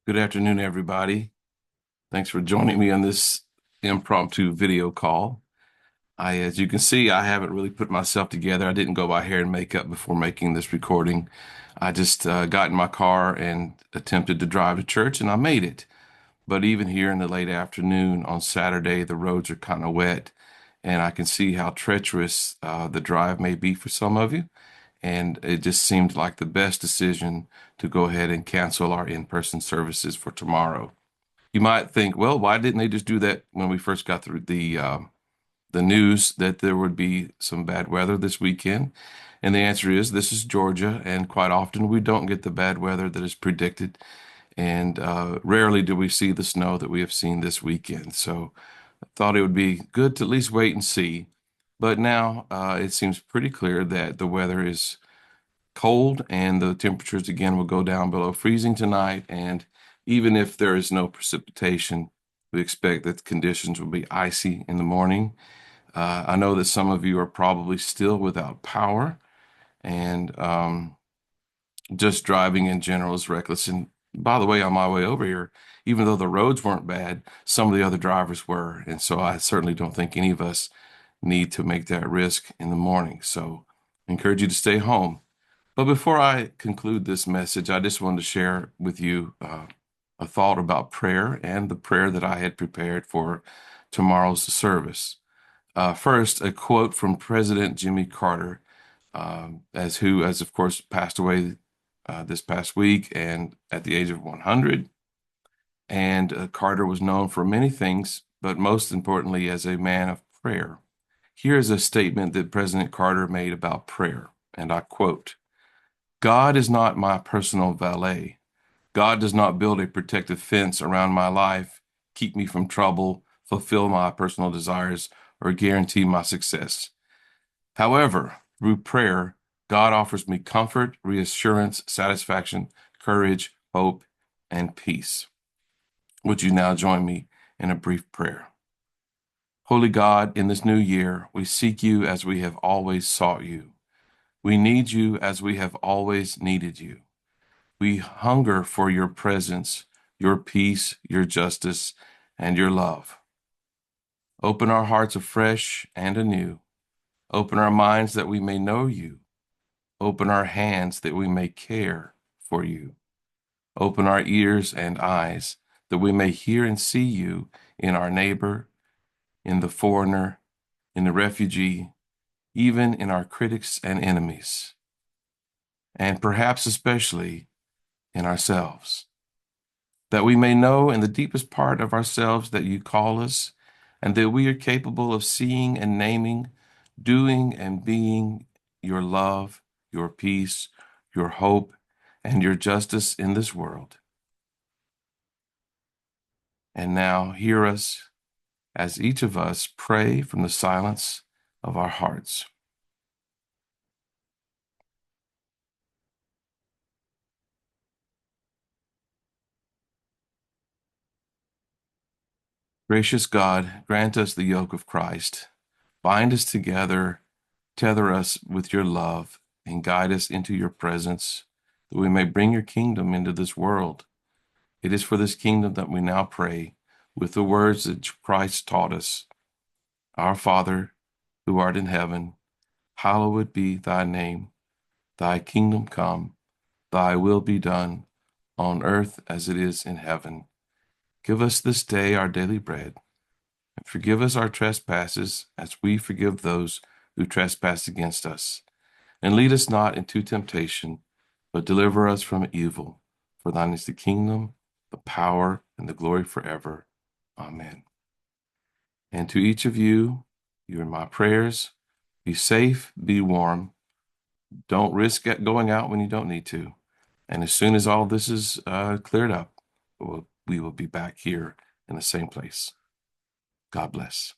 Good afternoon, everybody. Thanks for joining me on this impromptu video call. As you can see, I haven't really put myself together. I didn't go by hair and makeup before making this recording. I just got in my car and attempted to drive to church, and I made it. But even here in the late afternoon on Saturday, the roads are kind of wet, and I can see how treacherous the drive may be for some of you. And it just seemed like the best decision to go ahead and cancel our in-person services for tomorrow. You might think, well, why didn't they just do that when we first got through the news that there would be some bad weather this weekend? And the answer is this is Georgia, and quite often we don't get the bad weather that is predicted, and rarely do we see the snow that we have seen this weekend. So I thought it would be good to at least wait and see. But now it seems pretty clear that the weather is cold and the temperatures again will go down below freezing tonight. And even if there is no precipitation, we expect that the conditions will be icy in the morning. I know that some of you are probably still without power, and just driving in general is reckless. And by the way, on my way over here, even though the roads weren't bad, some of the other drivers were. And so I certainly don't think any of us need to make that risk in the morning. So I encourage you to stay home. But before I conclude this message, I just wanted to share with you a thought about prayer and the prayer that I had prepared for tomorrow's service. First, a quote from President Jimmy Carter, as of course passed away this past week and at the age of 100. And Carter was known for many things, but most importantly as a man of prayer. Here is a statement that President Carter made about prayer, and I quote, "God is not my personal valet. God does not build a protective fence around my life, keep me from trouble, fulfill my personal desires, or guarantee my success. However, through prayer, God offers me comfort, reassurance, satisfaction, courage, hope, and peace." Would you now join me in a brief prayer? Holy God, in this new year, we seek you as we have always sought you. We need you as we have always needed you. We hunger for your presence, your peace, your justice, and your love. Open our hearts afresh and anew. Open our minds that we may know you. Open our hands that we may care for you. Open our ears and eyes that we may hear and see you in our neighbor, in the foreigner, in the refugee, even in our critics and enemies, and perhaps especially in ourselves. That we may know in the deepest part of ourselves that you call us, and that we are capable of seeing and naming, doing and being your love, your peace, your hope, and your justice in this world. And now hear us as each of us pray from the silence of our hearts. Gracious God, grant us the yoke of Christ. Bind us together, tether us with your love, and guide us into your presence, that we may bring your kingdom into this world. It is for this kingdom that we now pray with the words that Christ taught us. Our Father, who art in heaven, hallowed be thy name. Thy kingdom come, thy will be done, on earth as it is in heaven. Give us this day our daily bread, and forgive us our trespasses as we forgive those who trespass against us. And lead us not into temptation, but deliver us from evil. For thine is the kingdom, the power, and the glory forever. Amen. And to each of you, you're in my prayers. Be safe, be warm. Don't risk going out when you don't need to. And as soon as all this is cleared up, we will be back here in the same place. God bless.